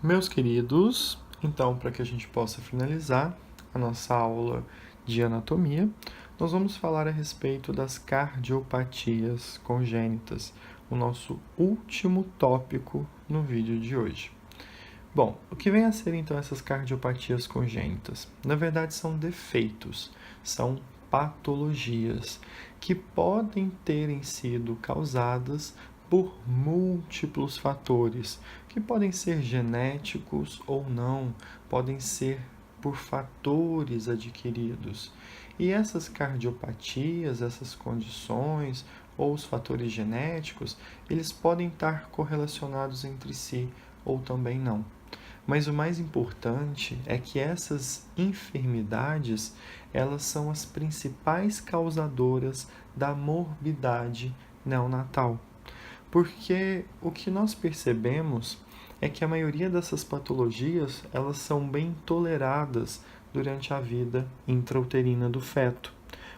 Meus queridos, então, para que a gente possa finalizar a nossa aula de anatomia, nós vamos falar a respeito das cardiopatias congênitas, o nosso último tópico no vídeo de hoje. Bom, o que vem a ser então essas cardiopatias congênitas? Na verdade, são defeitos, são patologias que podem terem sido causadas por múltiplos fatores, que podem ser genéticos ou não, podem ser por fatores adquiridos. E essas cardiopatias, essas condições ou os fatores genéticos, eles podem estar correlacionados entre si ou também não. Mas o mais importante é que essas enfermidades, elas são as principais causadoras da morbidade neonatal. Porque o que nós percebemos é que a maioria dessas patologias, elas são bem toleradas durante a vida intrauterina do feto,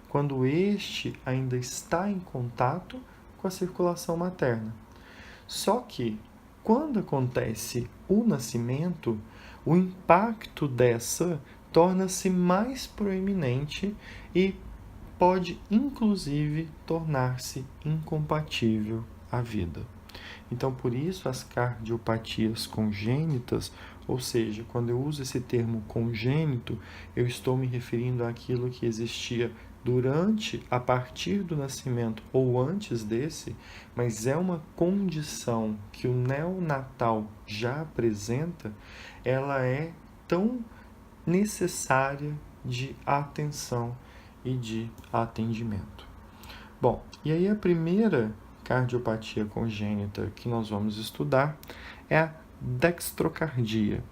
quando este ainda está em contato com a circulação materna. Só que, quando acontece o nascimento, o impacto dessa torna-se mais proeminente e pode, inclusive, tornar-se incompatível à vida. Então, por isso, as cardiopatias congênitas, ou seja, quando eu uso esse termo congênito, eu estou me referindo àquilo que existia durante, a partir do nascimento ou antes desse, mas é uma condição que o neonatal já apresenta, ela é tão necessária de atenção e de atendimento. Bom, e aí a primeira cardiopatia congênita que nós vamos estudar é a dextrocardia.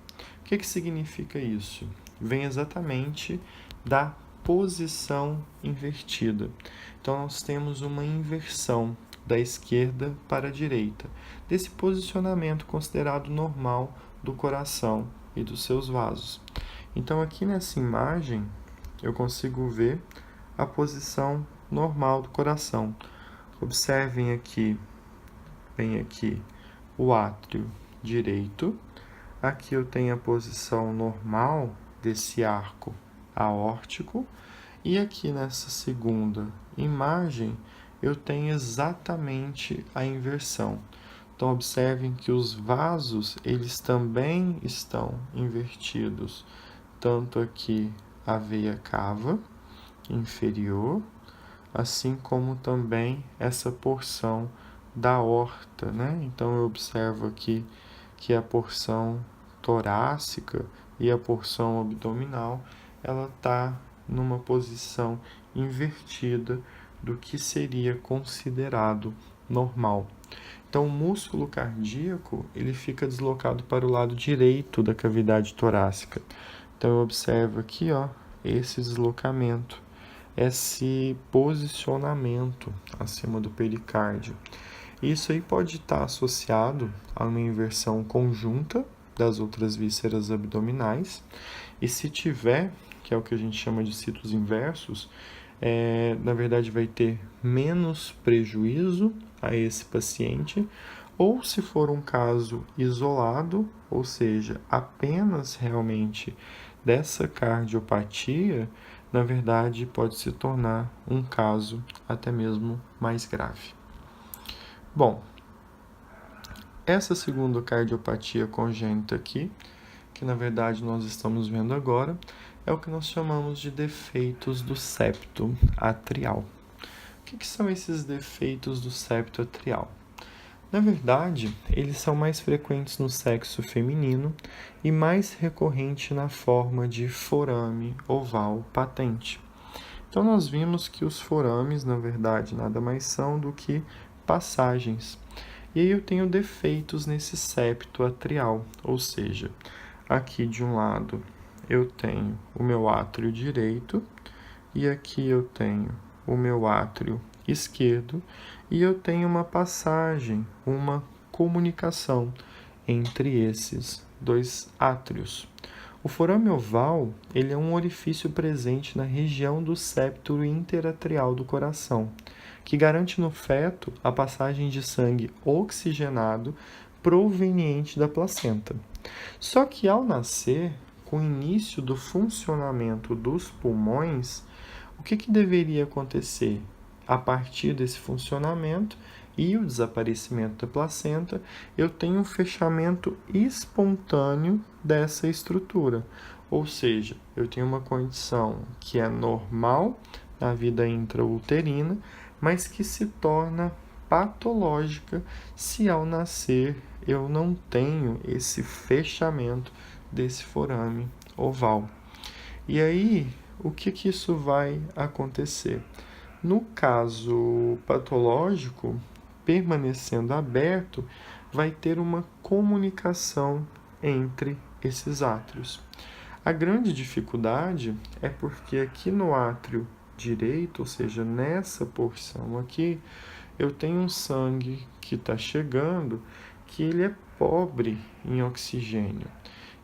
O que significa isso? Vem exatamente da posição invertida. Então, nós temos uma inversão da esquerda para a direita, desse posicionamento considerado normal do coração e dos seus vasos. Então, aqui nessa imagem, eu consigo ver a posição normal do coração. Observem aqui, bem aqui, o átrio direito. Aqui eu tenho a posição normal desse arco aórtico. E aqui nessa segunda imagem, eu tenho exatamente a inversão. Então, observem que os vasos, eles também estão invertidos. Tanto aqui a veia cava inferior, assim como também essa porção da aorta, né? Então, eu observo aqui que a porção torácica e a porção abdominal, ela está numa posição invertida do que seria considerado normal. Então, o músculo cardíaco, ele fica deslocado para o lado direito da cavidade torácica. Então, eu observo aqui, esse deslocamento, esse posicionamento acima do pericárdio. Isso aí pode estar associado a uma inversão conjunta das outras vísceras abdominais, e se tiver, que é o que a gente chama de citos inversos, na verdade vai ter menos prejuízo a esse paciente, ou se for um caso isolado, ou seja, apenas realmente dessa cardiopatia, na verdade pode se tornar um caso até mesmo mais grave. Bom, essa segunda cardiopatia congênita aqui, que na verdade nós estamos vendo agora, é o que nós chamamos de defeitos do septo atrial. O que são esses defeitos do septo atrial? Na verdade, eles são mais frequentes no sexo feminino e mais recorrente na forma de forame oval patente. Então, nós vimos que os forames, na verdade, nada mais são do que passagens. E aí eu tenho defeitos nesse septo atrial, ou seja, aqui de um lado eu tenho o meu átrio direito e aqui eu tenho o meu átrio esquerdo e eu tenho uma passagem, uma comunicação entre esses dois átrios. O forame oval, ele é um orifício presente na região do septo interatrial do coração, que garante no feto a passagem de sangue oxigenado proveniente da placenta. Só que ao nascer, com o início do funcionamento dos pulmões, o que deveria acontecer? A partir desse funcionamento e o desaparecimento da placenta, eu tenho um fechamento espontâneo dessa estrutura. Ou seja, eu tenho uma condição que é normal na vida intrauterina, mas que se torna patológica se ao nascer eu não tenho esse fechamento desse forame oval. E aí, o que isso vai acontecer? No caso patológico, permanecendo aberto, vai ter uma comunicação entre esses átrios. A grande dificuldade é porque aqui no átrio direito, ou seja, nessa porção aqui, eu tenho um sangue que está chegando que ele é pobre em oxigênio.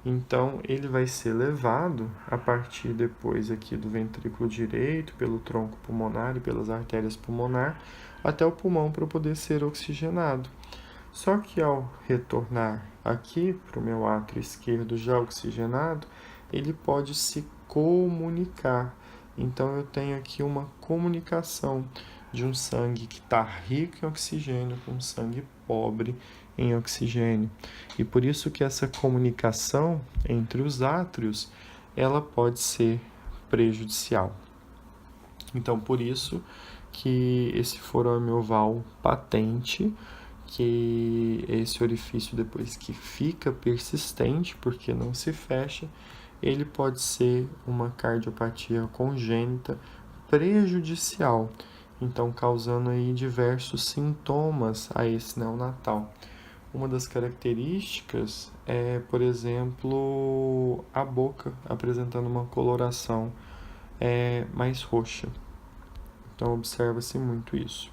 Então, ele vai ser levado a partir depois aqui do ventrículo direito, pelo tronco pulmonar e pelas artérias pulmonares, até o pulmão para poder ser oxigenado. Só que ao retornar aqui para o meu átrio esquerdo já oxigenado, ele pode se comunicar. Então, eu tenho aqui uma comunicação de um sangue que está rico em oxigênio com um sangue pobre em oxigênio. E por isso que essa comunicação entre os átrios, ela pode ser prejudicial. Então, por isso que esse forame oval patente, que esse orifício depois que fica persistente, porque não se fecha, ele pode ser uma cardiopatia congênita prejudicial, então causando aí diversos sintomas a esse neonatal. Uma das características é, por exemplo, a boca apresentando uma coloração mais roxa. Então, observa-se muito isso.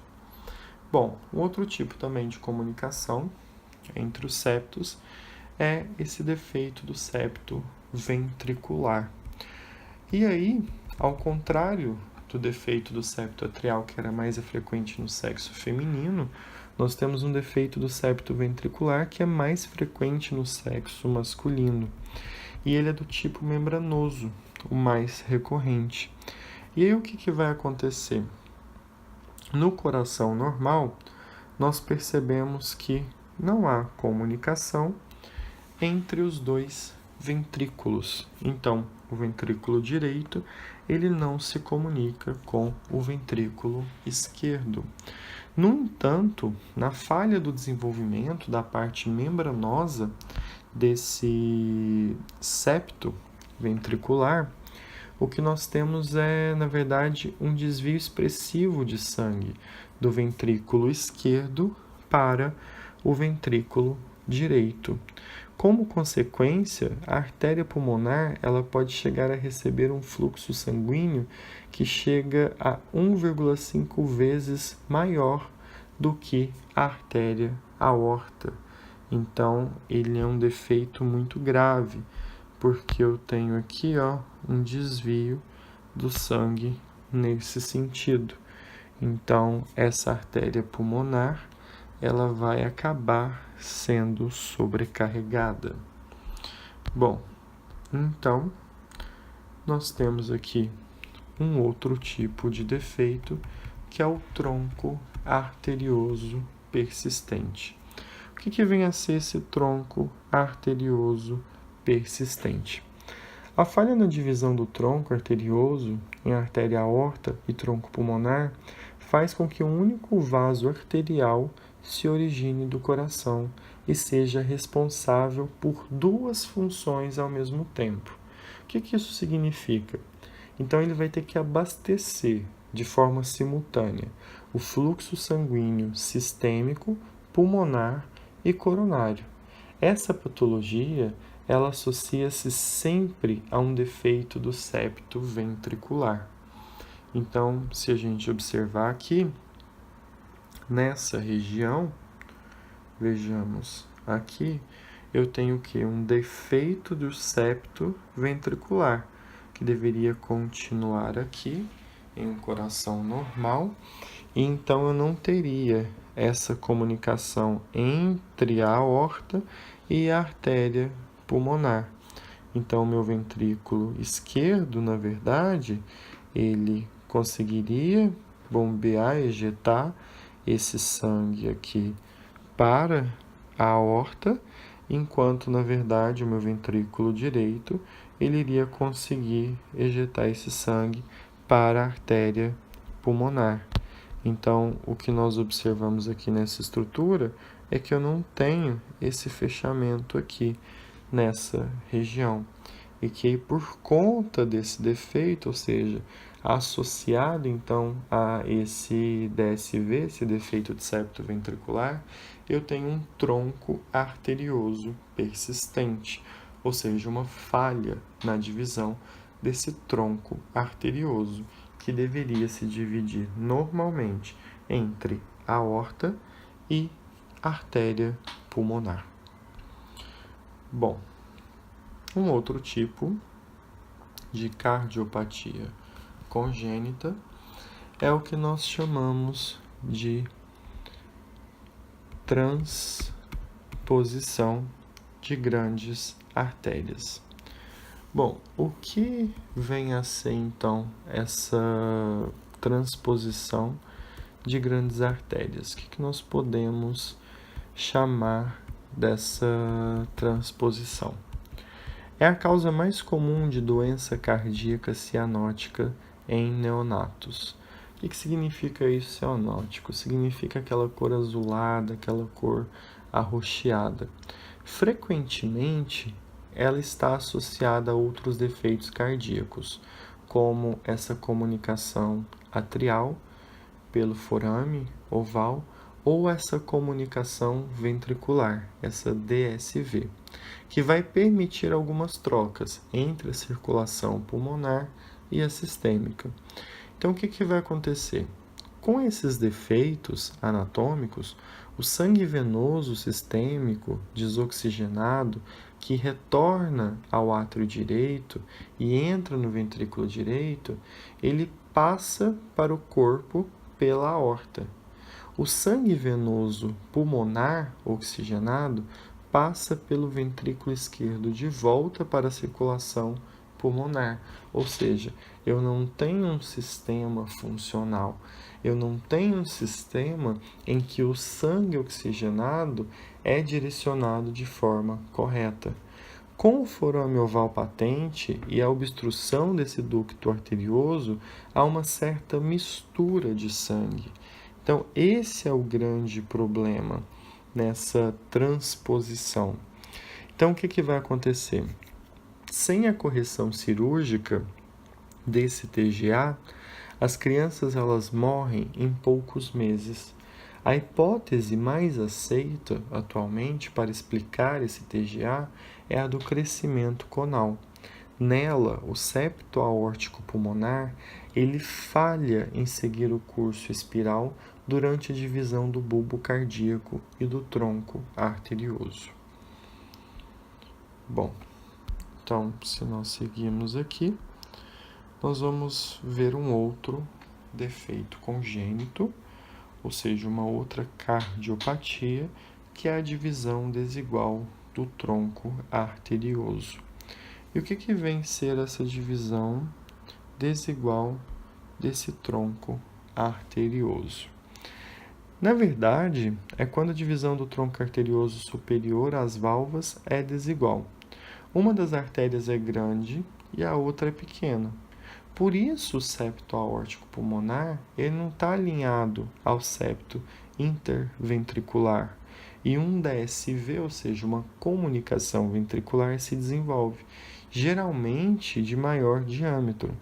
Bom, um outro tipo também de comunicação entre os septos é esse defeito do septo ventricular. E aí, ao contrário do defeito do septo atrial, que era mais frequente no sexo feminino, nós temos um defeito do septo ventricular que é mais frequente no sexo masculino. E ele é do tipo membranoso, o mais recorrente. E aí o que vai acontecer? No coração normal, nós percebemos que não há comunicação entre os dois ventrículos. Então, o ventrículo direito, ele não se comunica com o ventrículo esquerdo. No entanto, na falha do desenvolvimento da parte membranosa desse septo ventricular, o que nós temos é, na verdade, um desvio expressivo de sangue do ventrículo esquerdo para o ventrículo direito. Como consequência, a artéria pulmonar ela pode chegar a receber um fluxo sanguíneo que chega a 1,5 vezes maior do que a artéria aorta. Então, ele é um defeito muito grave, porque eu tenho aqui um desvio do sangue nesse sentido. Então, essa artéria pulmonar ela vai acabar sendo sobrecarregada. Bom, então, nós temos aqui um outro tipo de defeito, que é o tronco arterioso persistente. O que vem a ser esse tronco arterioso persistente? A falha na divisão do tronco arterioso em artéria aorta e tronco pulmonar faz com que um único vaso arterial se origine do coração e seja responsável por duas funções ao mesmo tempo. O que isso significa? Então, ele vai ter que abastecer de forma simultânea o fluxo sanguíneo sistêmico, pulmonar e coronário. Essa patologia, ela associa-se sempre a um defeito do septo ventricular. Então, se a gente observar aqui, nessa região, vejamos aqui, eu tenho que um defeito do septo ventricular, que deveria continuar aqui em um coração normal, e então eu não teria essa comunicação entre a aorta e a artéria pulmonar. Então, meu ventrículo esquerdo, na verdade, ele conseguiria bombear, ejetar esse sangue aqui para a aorta, enquanto, na verdade, o meu ventrículo direito, ele iria conseguir ejetar esse sangue para a artéria pulmonar. Então, o que nós observamos aqui nessa estrutura é que eu não tenho esse fechamento aqui nessa região. E que por conta desse defeito, ou seja, associado então a esse DSV, esse defeito de septo ventricular, eu tenho um tronco arterioso persistente, ou seja, uma falha na divisão desse tronco arterioso, que deveria se dividir normalmente entre aorta e artéria pulmonar. Bom, um outro tipo de cardiopatia congênita é o que nós chamamos de transposição de grandes artérias. Bom, o que vem a ser então essa transposição de grandes artérias? O que nós podemos chamar dessa transposição? É a causa mais comum de doença cardíaca cianótica em neonatos. O que significa isso, cianótico? Significa aquela cor azulada, aquela cor arroxeada. Frequentemente, ela está associada a outros defeitos cardíacos, como essa comunicação atrial pelo forame oval ou essa comunicação ventricular, essa DSV, que vai permitir algumas trocas entre a circulação pulmonar e a sistêmica. Então, o que vai acontecer? Com esses defeitos anatômicos, o sangue venoso sistêmico desoxigenado que retorna ao átrio direito e entra no ventrículo direito, ele passa para o corpo pela aorta. O sangue venoso pulmonar oxigenado passa pelo ventrículo esquerdo de volta para a circulação pulmonar. Ou seja, eu não tenho um sistema funcional. Eu não tenho um sistema em que o sangue oxigenado é direcionado de forma correta. Com o forame oval patente e a obstrução desse ducto arterioso, há uma certa mistura de sangue. Então, esse é o grande problema nessa transposição. Então, o que vai acontecer? Sem a correção cirúrgica desse TGA, as crianças elas morrem em poucos meses. A hipótese mais aceita atualmente para explicar esse TGA é a do crescimento conal. Nela, o septo aórtico pulmonar, ele falha em seguir o curso espiral durante a divisão do bulbo cardíaco e do tronco arterioso. Bom, então, se nós seguirmos aqui, nós vamos ver um outro defeito congênito, ou seja, uma outra cardiopatia, que é a divisão desigual do tronco arterioso. E o que vem ser essa divisão desigual desse tronco arterioso? Na verdade, é quando a divisão do tronco arterioso superior às valvas é desigual. Uma das artérias é grande e a outra é pequena. Por isso, o septo aórtico pulmonar ele não está alinhado ao septo interventricular. E um DSV, ou seja, uma comunicação ventricular, se desenvolve, geralmente de maior diâmetro.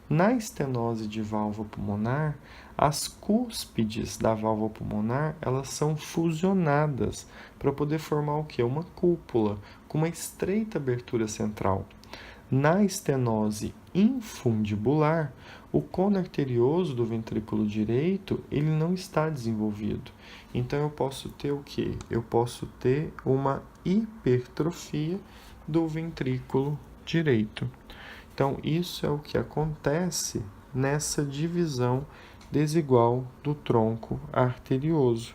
Na estenose de válvula pulmonar, as cúspides da válvula pulmonar elas são fusionadas para poder formar o quê? Uma cúpula com uma estreita abertura central. Na estenose infundibular, o cono arterioso do ventrículo direito ele não está desenvolvido. Então, eu posso ter o quê? Eu posso ter uma hipertrofia do ventrículo direito. Então, isso é o que acontece nessa divisão desigual do tronco arterioso.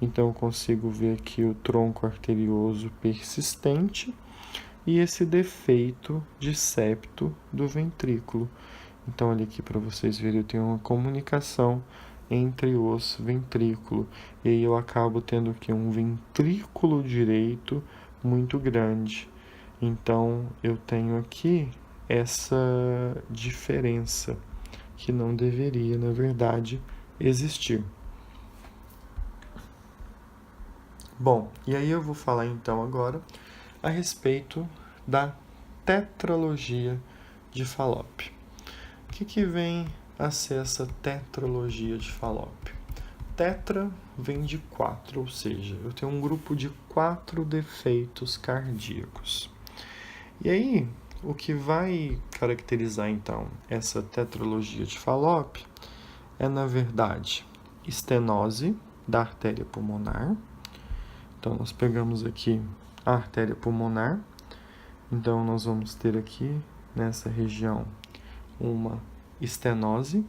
Então, eu consigo ver aqui o tronco arterioso persistente e esse defeito de septo do ventrículo. Então, olha aqui para vocês verem, eu tenho uma comunicação entre os ventrículos. E aí eu acabo tendo aqui um ventrículo direito muito grande. Então, eu tenho aqui essa diferença que não deveria, na verdade, existir. Bom, e aí eu vou falar então agora a respeito da tetralogia de Fallope. O que vem a ser essa tetralogia de Fallope? Tetra vem de 4, ou seja, eu tenho um grupo de 4 defeitos cardíacos. E aí, o que vai caracterizar então essa tetralogia de Fallope é, na verdade, estenose da artéria pulmonar. Então, nós pegamos aqui a artéria pulmonar. Então, nós vamos ter aqui, nessa região, uma estenose,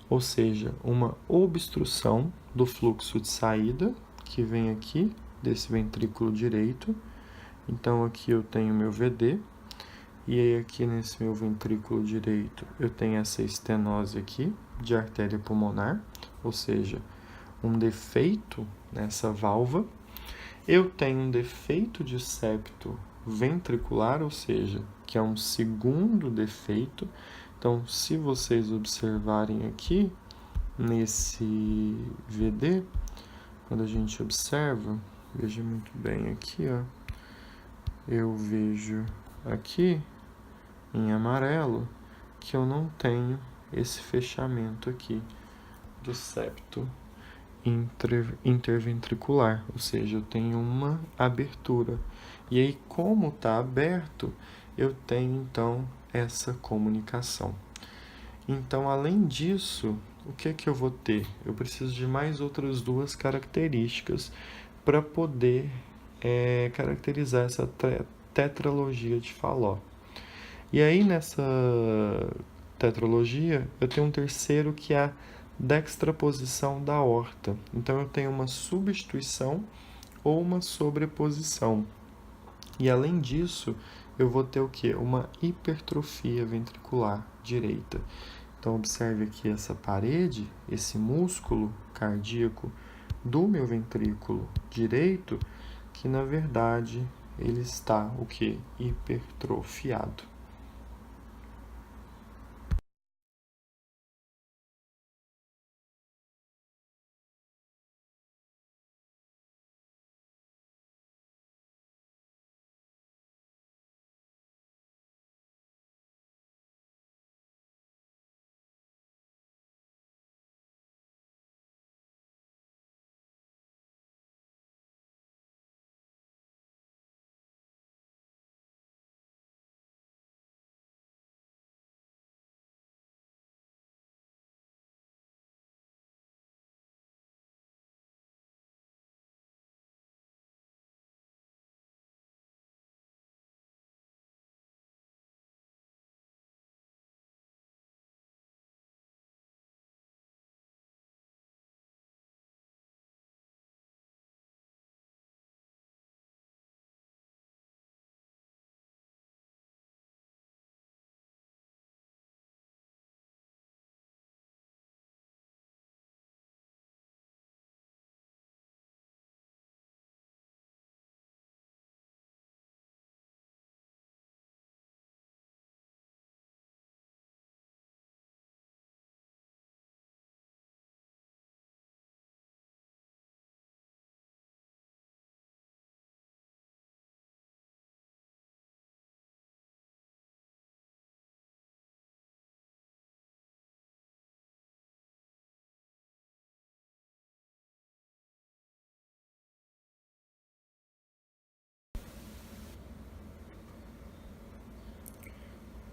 ou seja, uma obstrução do fluxo de saída, que vem aqui, desse ventrículo direito. Então, aqui eu tenho meu VD, e aí aqui nesse meu ventrículo direito, eu tenho essa estenose aqui, de artéria pulmonar, ou seja, um defeito nessa válvula. Eu tenho um defeito de septo ventricular, ou seja, que é um segundo defeito. Então, se vocês observarem aqui, nesse VD, quando a gente observa, veja muito bem aqui, ó, eu vejo aqui, em amarelo, que eu não tenho esse fechamento aqui do septo interventricular, ou seja, eu tenho uma abertura. E aí, como está aberto, eu tenho então essa comunicação. Então, além disso, o que eu vou ter? Eu preciso de mais outras 2 características para poder caracterizar essa tetralogia de Fallot. E aí, nessa tetralogia, eu tenho um terceiro que é a dextraposição da aorta. Então, eu tenho uma substituição ou uma sobreposição. E além disso, eu vou ter o quê? Uma hipertrofia ventricular direita. Então, observe aqui essa parede, esse músculo cardíaco do meu ventrículo direito, que na verdade ele está o quê? Hipertrofiado.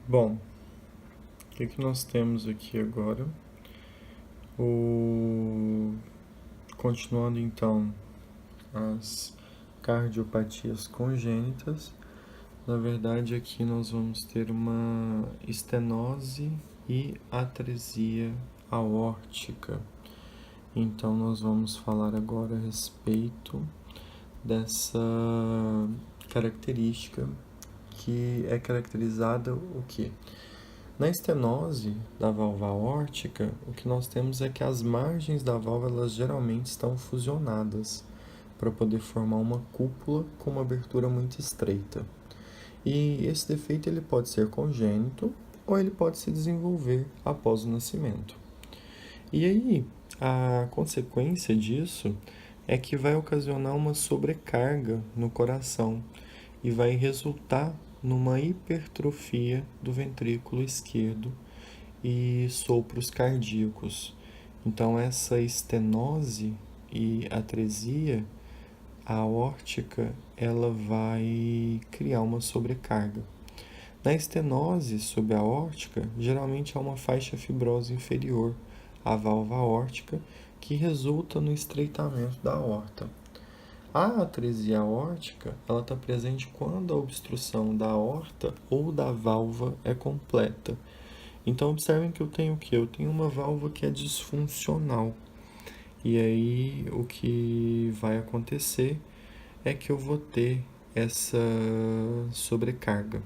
Bom, o que nós temos aqui agora? Continuando então as cardiopatias congênitas, na verdade aqui nós vamos ter uma estenose e atresia aórtica. Então nós vamos falar agora a respeito dessa característica que é caracterizada o quê? Na estenose da válvula aórtica, o que nós temos é que as margens da válvula elas geralmente estão fusionadas para poder formar uma cúpula com uma abertura muito estreita. E esse defeito ele pode ser congênito ou ele pode se desenvolver após o nascimento. E aí, a consequência disso é que vai ocasionar uma sobrecarga no coração e vai resultar numa hipertrofia do ventrículo esquerdo e sopros cardíacos. Então, essa estenose e atresia aórtica, ela vai criar uma sobrecarga. Na estenose subaórtica, geralmente há uma faixa fibrosa inferior à válvula aórtica que resulta no estreitamento da aorta. A atresia aórtica, ela está presente quando a obstrução da aorta ou da válvula é completa. Então, observem que eu tenho o quê? Eu tenho uma válvula que é disfuncional. E aí, o que vai acontecer é que eu vou ter essa sobrecarga.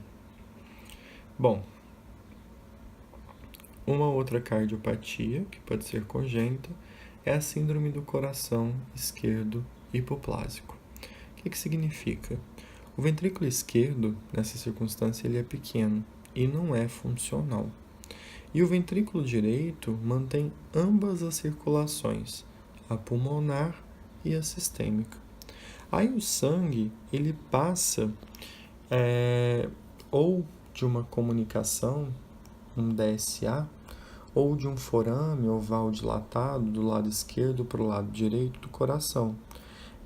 Bom, uma outra cardiopatia, que pode ser congênita, é a síndrome do coração esquerdo hipoplásico. O que significa? O ventrículo esquerdo, nessa circunstância, ele é pequeno e não é funcional. E o ventrículo direito mantém ambas as circulações, a pulmonar e a sistêmica. Aí o sangue, ele passa ou de uma comunicação, um DSA, ou de um forame oval dilatado do lado esquerdo para o lado direito do coração.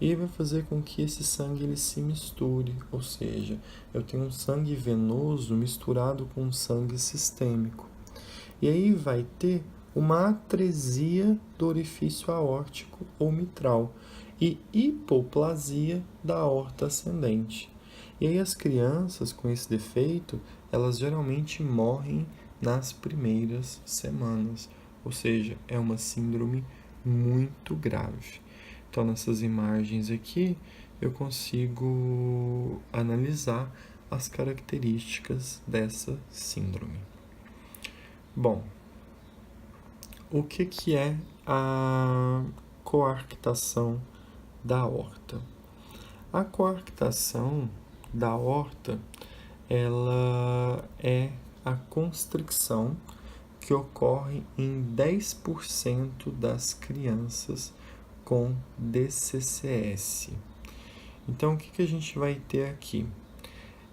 E vai fazer com que esse sangue ele se misture, ou seja, eu tenho um sangue venoso misturado com um sangue sistêmico. E aí vai ter uma atresia do orifício aórtico ou mitral e hipoplasia da aorta ascendente. E aí as crianças com esse defeito, elas geralmente morrem nas primeiras semanas, ou seja, é uma síndrome muito grave. Então, nessas imagens aqui, eu consigo analisar as características dessa síndrome. Bom, o que é a coarctação da aorta? A coarctação da aorta, ela é a constricção que ocorre em 10% das crianças com DCCS. Então, o que a gente vai ter aqui?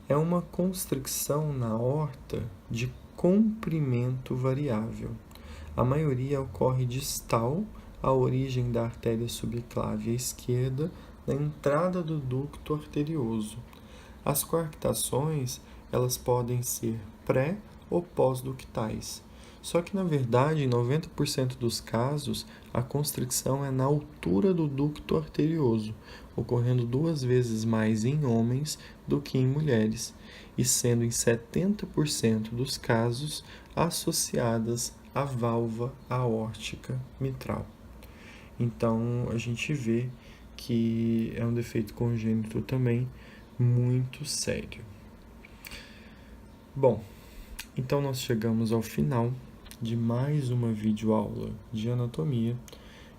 É uma constricção na aorta de comprimento variável. A maioria ocorre distal à origem da artéria subclávia esquerda, na entrada do ducto arterioso. As coarctações, elas podem ser pré ou pós-ductais. Só que, na verdade, em 90% dos casos, a constricção é na altura do ducto arterioso, ocorrendo 2 vezes mais em homens do que em mulheres, e sendo em 70% dos casos associadas à válvula aórtica mitral. Então, a gente vê que é um defeito congênito também muito sério. Bom, então nós chegamos ao final de mais uma videoaula de anatomia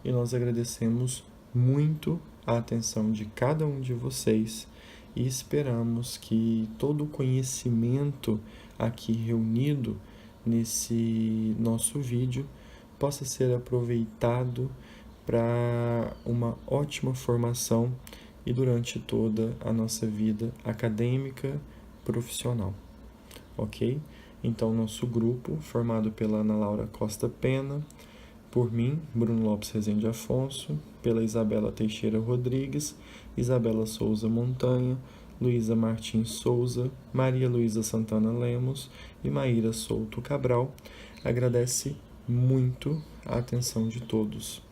e nós agradecemos muito a atenção de cada um de vocês e esperamos que todo o conhecimento aqui reunido nesse nosso vídeo possa ser aproveitado para uma ótima formação e durante toda a nossa vida acadêmica profissional, ok? Então, nosso grupo, formado pela Ana Laura Costa Pena, por mim, Bruno Lopes Rezende Afonso, pela Isabela Teixeira Rodrigues, Isabela Souza Montanha, Luísa Martins Souza, Maria Luísa Santana Lemos e Maíra Souto Cabral, agradece muito a atenção de todos.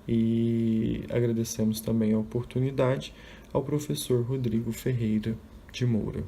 E agradecemos também a oportunidade ao professor Rodrigo Ferreira de Moura.